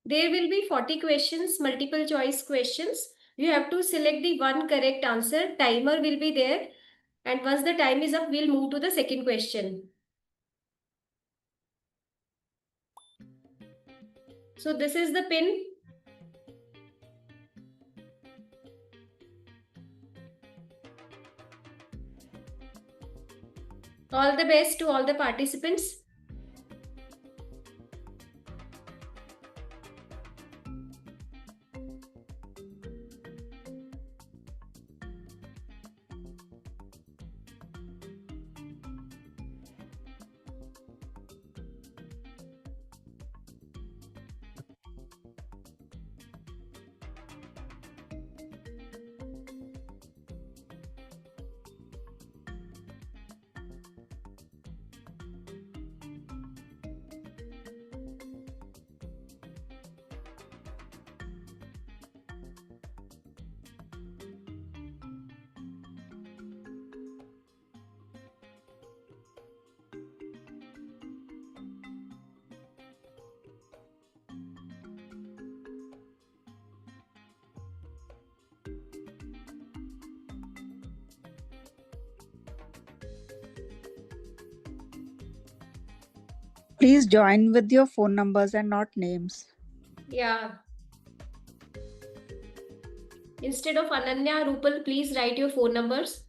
There will be 40 questions, multiple choice questions. You have to select the one correct answer. Timer will be there. And once the time is up, we'll move to the second question. So this is the pin. All the best to all the participants. Please join with your phone numbers and not names. Yeah. Instead of Ananya, Rupal, please write your phone numbers.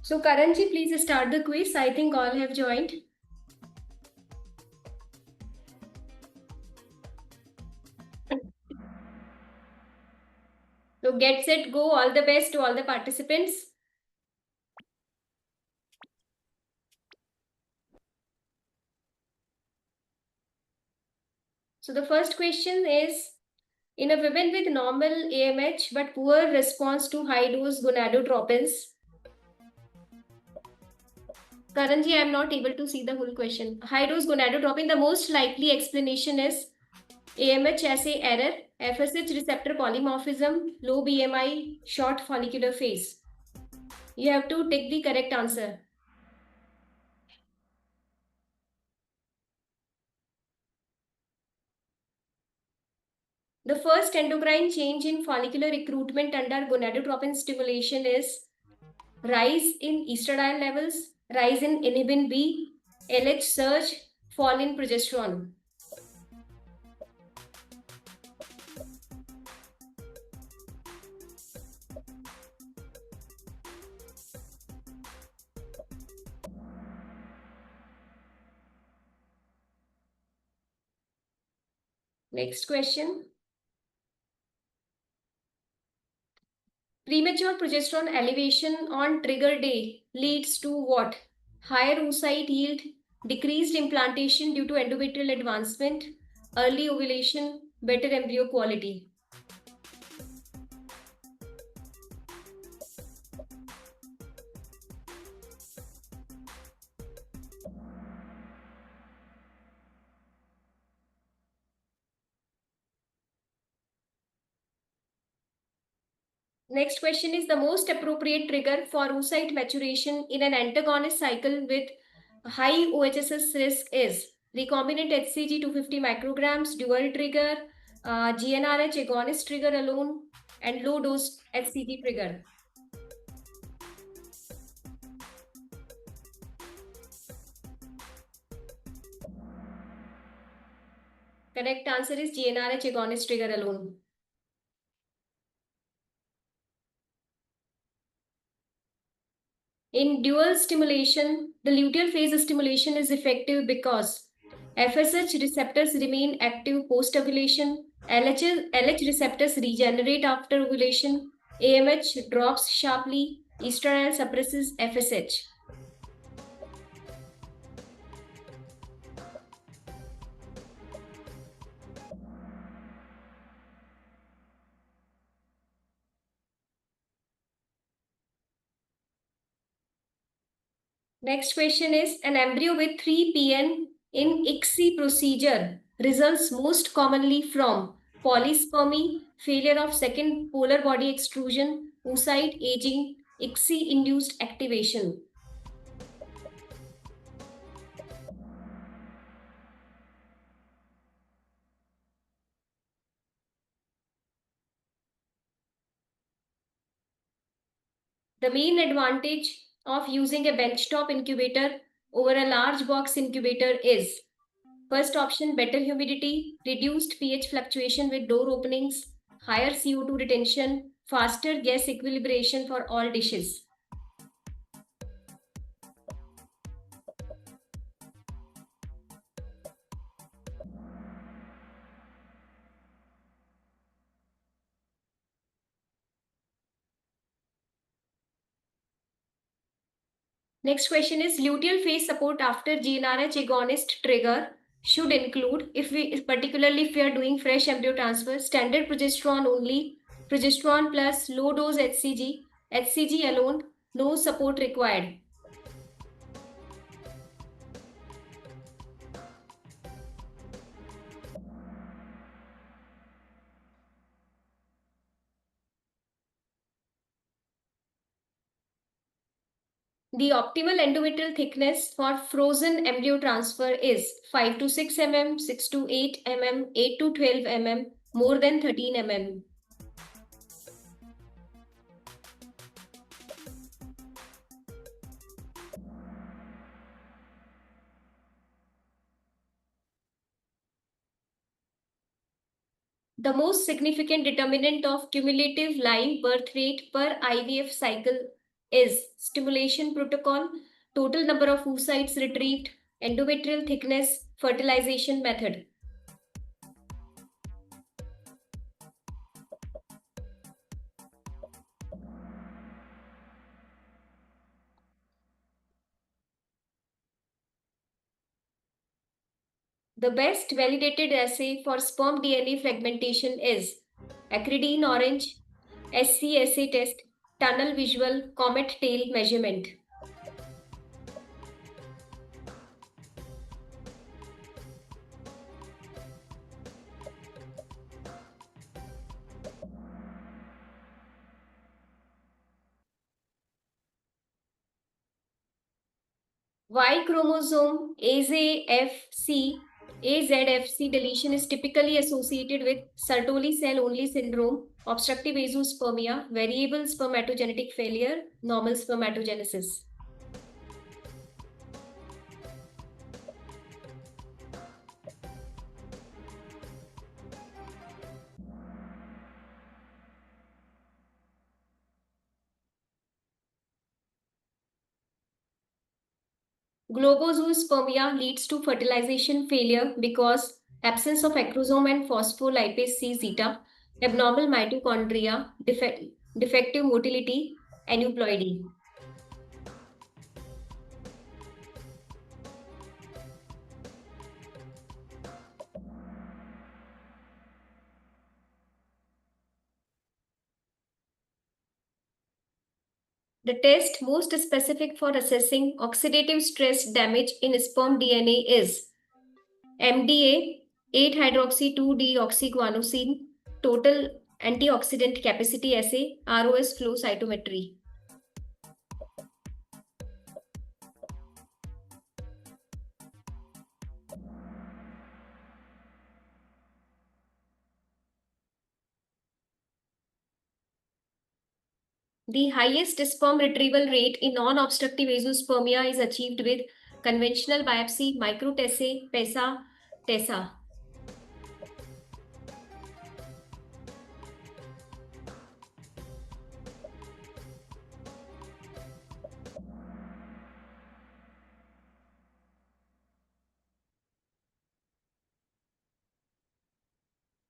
So Karanji, please start the quiz. I think all have joined. So get set, go. All the best to all the participants. So the first question is, in a woman with normal AMH but poor response to high-dose gonadotropins. Karanji, I am not able to see the whole question. High-dose gonadotropin, the most likely explanation is AMH assay error, FSH receptor polymorphism, low BMI, short follicular phase. You have to take the correct answer. The first endocrine change in follicular recruitment under gonadotropin stimulation is rise in estradiol levels, rise in inhibin B, LH surge, fall in progesterone. Next question. Premature progesterone elevation on trigger day leads to what? Higher oocyte yield, decreased implantation due to endometrial advancement, early ovulation, better embryo quality. Next question is the most appropriate trigger for oocyte maturation in an antagonist cycle with high OHSS risk is recombinant HCG 250 micrograms, dual trigger, GnRH agonist trigger alone, and low dose HCG trigger. Correct answer is GnRH agonist trigger alone. In dual stimulation, the luteal phase stimulation is effective because FSH receptors remain active post-ovulation, LH receptors regenerate after ovulation, AMH drops sharply, estradiol suppresses FSH. Next question is, an embryo with 3PN in ICSI procedure results most commonly from polyspermy, failure of second polar body extrusion, oocyte aging, ICSI-induced activation. The main advantage of using a benchtop incubator over a large box incubator is first option, better humidity, reduced pH fluctuation with door openings, higher CO2 retention, faster gas equilibration for all dishes. Next question is luteal phase support after GnRH agonist trigger should include, particularly if we are doing fresh embryo transfer, standard progesterone only, progesterone plus low dose HCG, HCG alone, no support required. The optimal endometrial thickness for frozen embryo transfer is 5 to 6 mm, 6 to 8 mm, 8 to 12 mm, more than 13 mm. The most significant determinant of cumulative live birth rate per IVF cycle is stimulation protocol, total number of oocytes retrieved, endometrial thickness, fertilization method. The best validated assay for sperm DNA fragmentation is Acridine Orange, SCSA test, tunnel visual, comet tail measurement. Y chromosome AZFC deletion is typically associated with Sertoli cell only syndrome, obstructive azoospermia, variable spermatogenetic failure, normal spermatogenesis. Globozoospermia leads to fertilization failure because absence of acrosome and phospholipase C zeta, abnormal mitochondria, defective motility, aneuploidy. The test most specific for assessing oxidative stress damage in sperm DNA is MDA, 8-hydroxy-2-deoxyguanosine, total antioxidant capacity assay, ROS flow cytometry. The highest sperm retrieval rate in non-obstructive azoospermia is achieved with conventional biopsy, microtessay, PESA, TESA.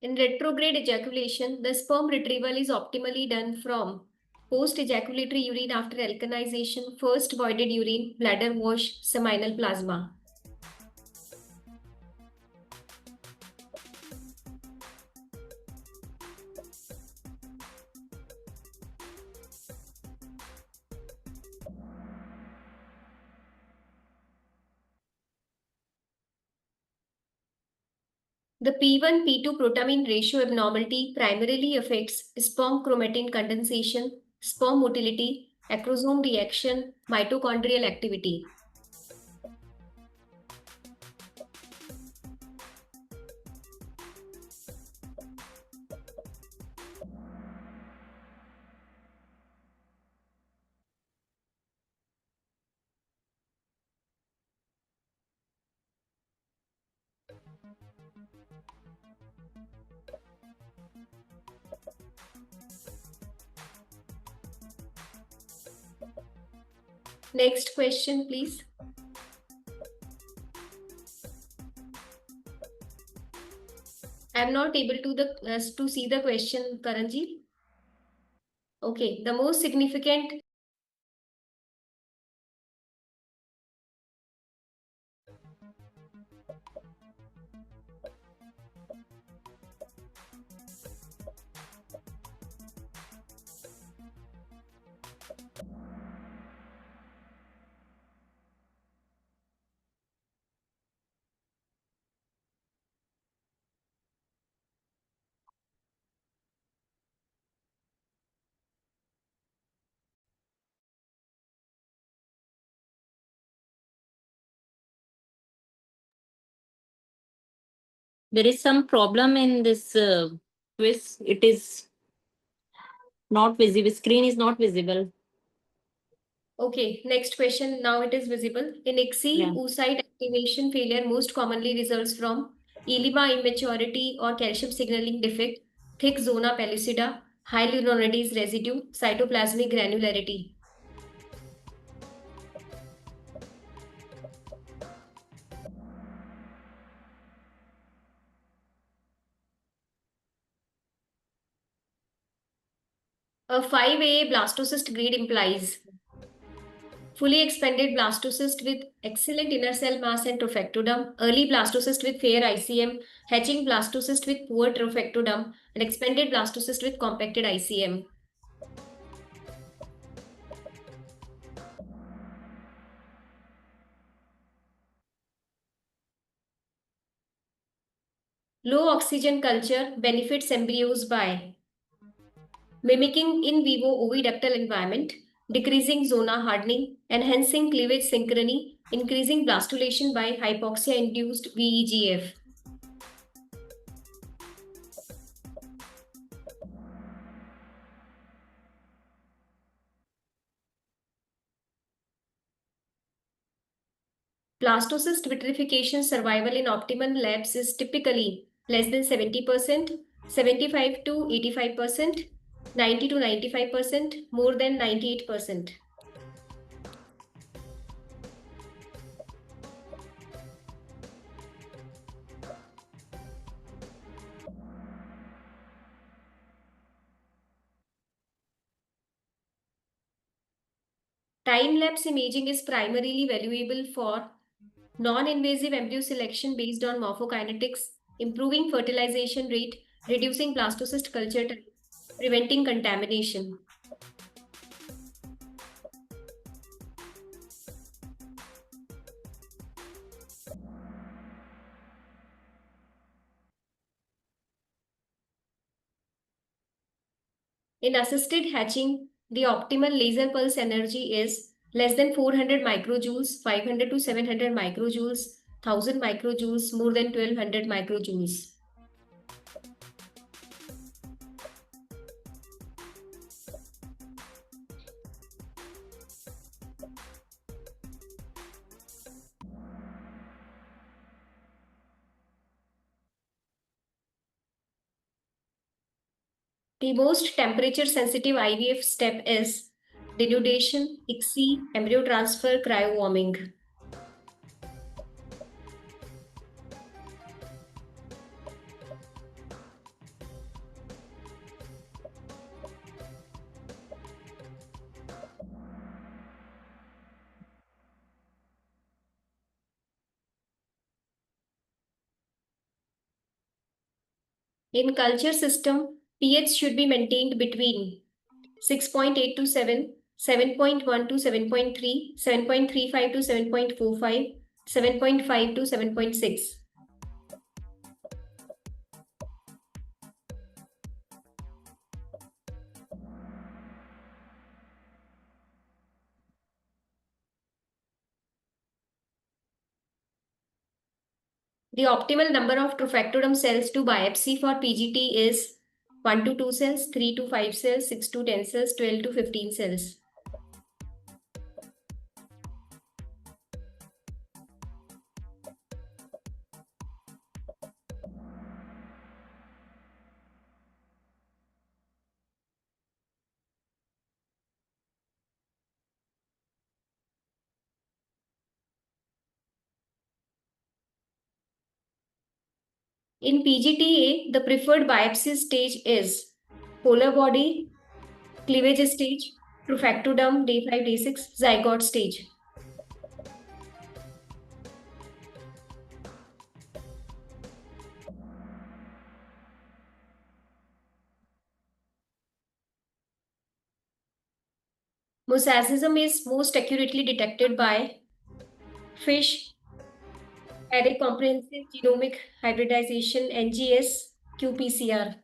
In retrograde ejaculation, the sperm retrieval is optimally done from post-ejaculatory urine after alkalization, first voided urine, bladder wash, seminal plasma. The P1-P2 protamine ratio abnormality primarily affects sperm chromatin condensation, sperm motility, acrosome reaction, mitochondrial activity. Next question, please. I'm not able to see the question, Karanji. Okay, the most significant There is some problem in this quiz. It is not visible. Screen is not visible. Okay, next question. Now it is visible. In ICSI, oocyte activation failure most commonly results from Elima immaturity or calcium signaling defect, thick zona pellucida, high Leonardase residue, cytoplasmic granularity. A 5A blastocyst grade implies fully expanded blastocyst with excellent inner cell mass and trophectoderm, early blastocyst with fair ICM, hatching blastocyst with poor trophectoderm, and expanded blastocyst with compacted ICM. Low oxygen culture benefits embryos by mimicking in vivo oviductal environment, decreasing zona hardening, enhancing cleavage synchrony, increasing blastulation by hypoxia-induced VEGF. Blastocyst vitrification survival in optimal labs is typically less than 70%, 75 to 85%, 90 to 95%, more than 98%. Time-lapse imaging is primarily valuable for non-invasive embryo selection based on morphokinetics, improving fertilization rate, reducing blastocyst culture time, preventing contamination. In assisted hatching, the optimal laser pulse energy is less than 400 microjoules, 500 to 700 microjoules, 1000 microjoules, more than 1200 microjoules. The most temperature sensitive IVF step is denudation, ICSI, embryo transfer, cryowarming. In culture system, pH should be maintained between 6.8 to 7, 7.1 to 7.3, 7.35 to 7.45, 7.5 to 7.6. The optimal number of trophectoderm cells to biopsy for PGT is 1 to 2 cells, 3 to 5 cells, 6 to 10 cells, 12 to 15 cells. In PGTA, the preferred biopsy stage is polar body, cleavage stage, trophectoderm, day 5, day 6, zygote stage. Mosaicism is most accurately detected by FISH, Array Comprehensive Genomic Hybridization, NGS, qPCR.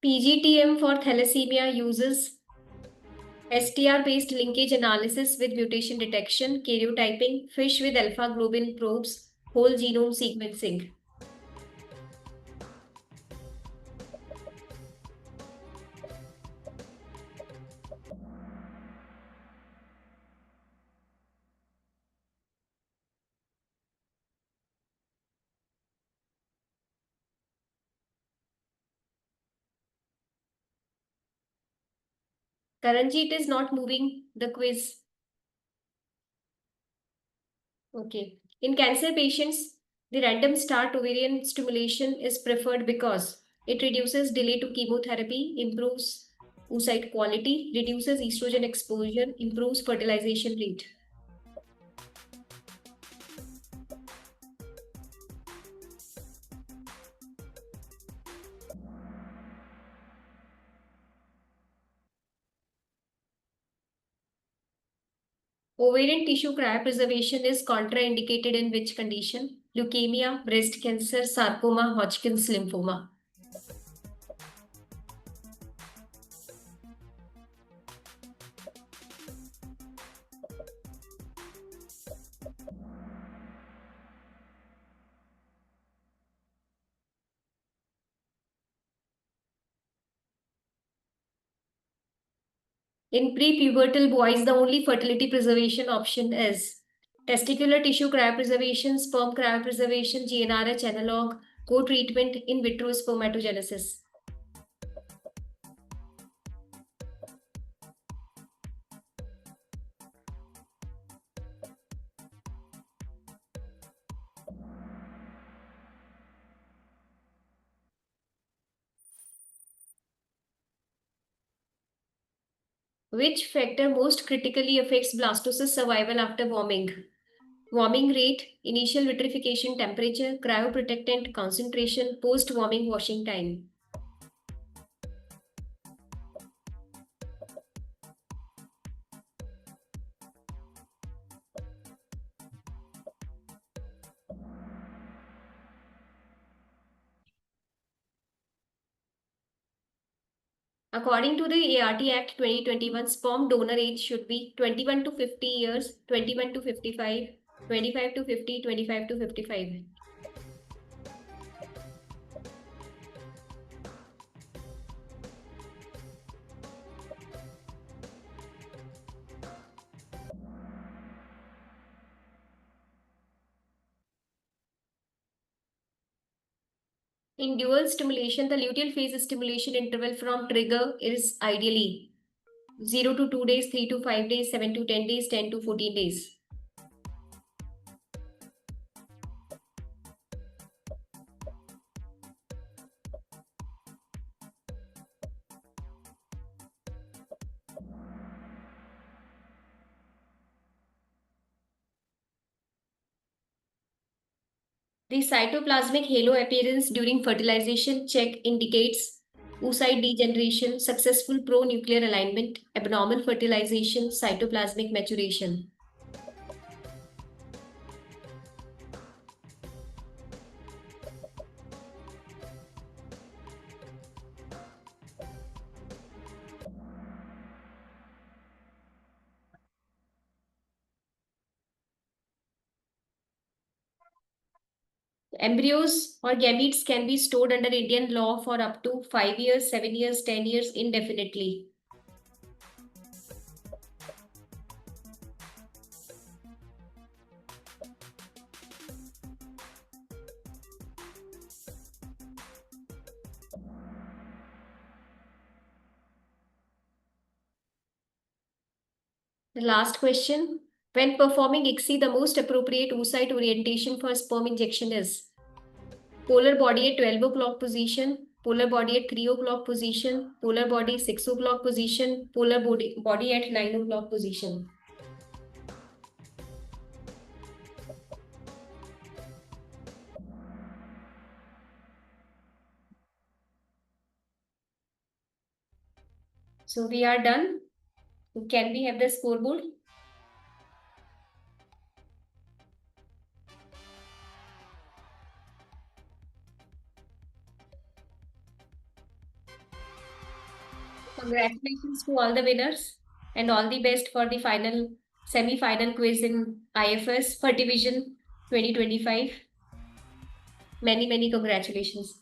PGTM for thalassemia uses STR-based linkage analysis with mutation detection, karyotyping, FISH with alpha globin probes, whole genome sequencing. Karanjit is not moving the quiz. Okay. In cancer patients, the random start ovarian stimulation is preferred because it reduces delay to chemotherapy, improves oocyte quality, reduces estrogen exposure, improves fertilization rate. Ovarian tissue cryopreservation is contraindicated in which condition? Leukemia, breast cancer, sarcoma, Hodgkin's lymphoma. In prepubertal boys, the only fertility preservation option is testicular tissue cryopreservation, sperm cryopreservation, GnRH analog, co-treatment, in vitro spermatogenesis. Which factor most critically affects blastocyst survival after warming? Warming rate, initial vitrification temperature, cryoprotectant concentration, post-warming washing time. According to the ART Act 2021, sperm donor age should be 21 to 50 years, 21 to 55, 25 to 50, 25 to 55. In dual stimulation, the luteal phase stimulation interval from trigger is ideally 0 to 2 days, 3 to 5 days, 7 to 10 days, 10 to 14 days. The cytoplasmic halo appearance during fertilization check indicates oocyte degeneration, successful pro-nuclear alignment, abnormal fertilization, cytoplasmic maturation. Embryos or gametes can be stored under Indian law for up to 5 years, 7 years, 10 years indefinitely. The last question. When performing ICSI, the most appropriate oocyte orientation for sperm injection is polar body at 12 o'clock position, polar body at 3 o'clock position, polar body 6 o'clock position, polar body at 9 o'clock position. So we are done. Can we have the scoreboard? Congratulations to all the winners and all the best for the final semi-final quiz in IFS Fertivision 2025. Many congratulations.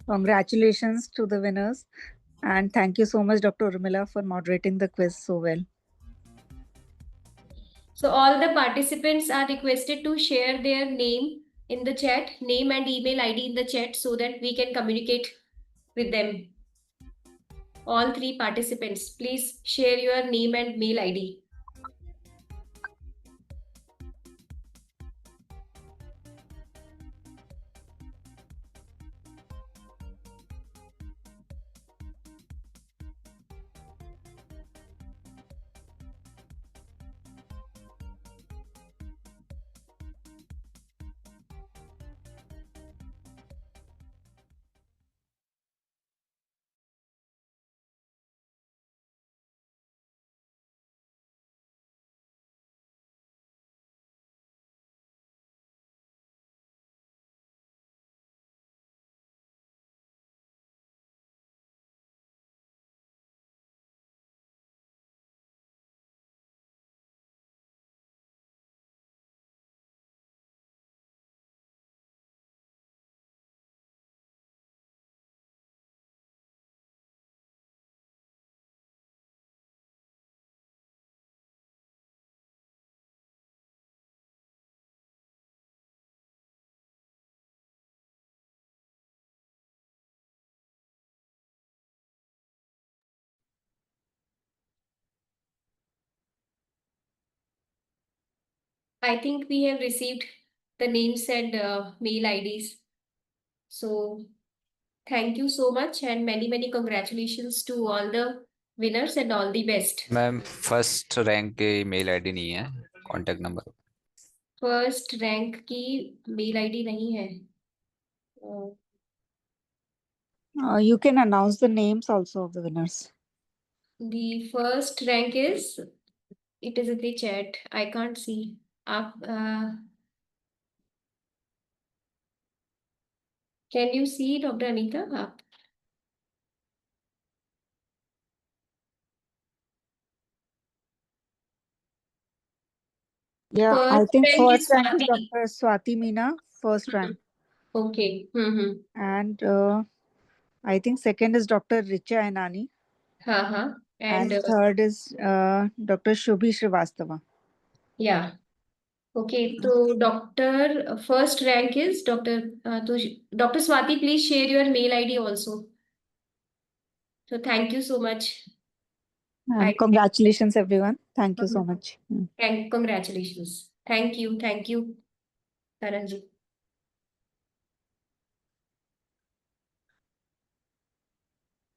Congratulations to the winners. And thank you so much, Dr. Urmila, for moderating the quiz so well. So all the participants are requested to share their name in the chat, name and email ID in the chat so that we can communicate with them. All 3 participants, please share your name and mail ID. I think we have received the names and mail IDs. So thank you so much and many congratulations to all the winners and all the best. Ma'am first rank के mail ID नहीं है, contact number. First rank की mail ID नहीं है। You can announce the names also of the winners. The first rank is, it is in the chat. I can't see. आप Can you see Dr. Anita? आप Yeah, I first think rank first is rank is Swati. Dr. Swati Meena, first rank. Okay. And I think second is Dr. Richa Anani. हाँ. And And third is Dr. Shubhi Srivastava. yeah. Okay. So Doctor first rank is Dr. Dr. Swati, please share your mail ID also. So thank you so much. And congratulations, everyone. Thank you so much. Congratulations. Thank you, Karan ji.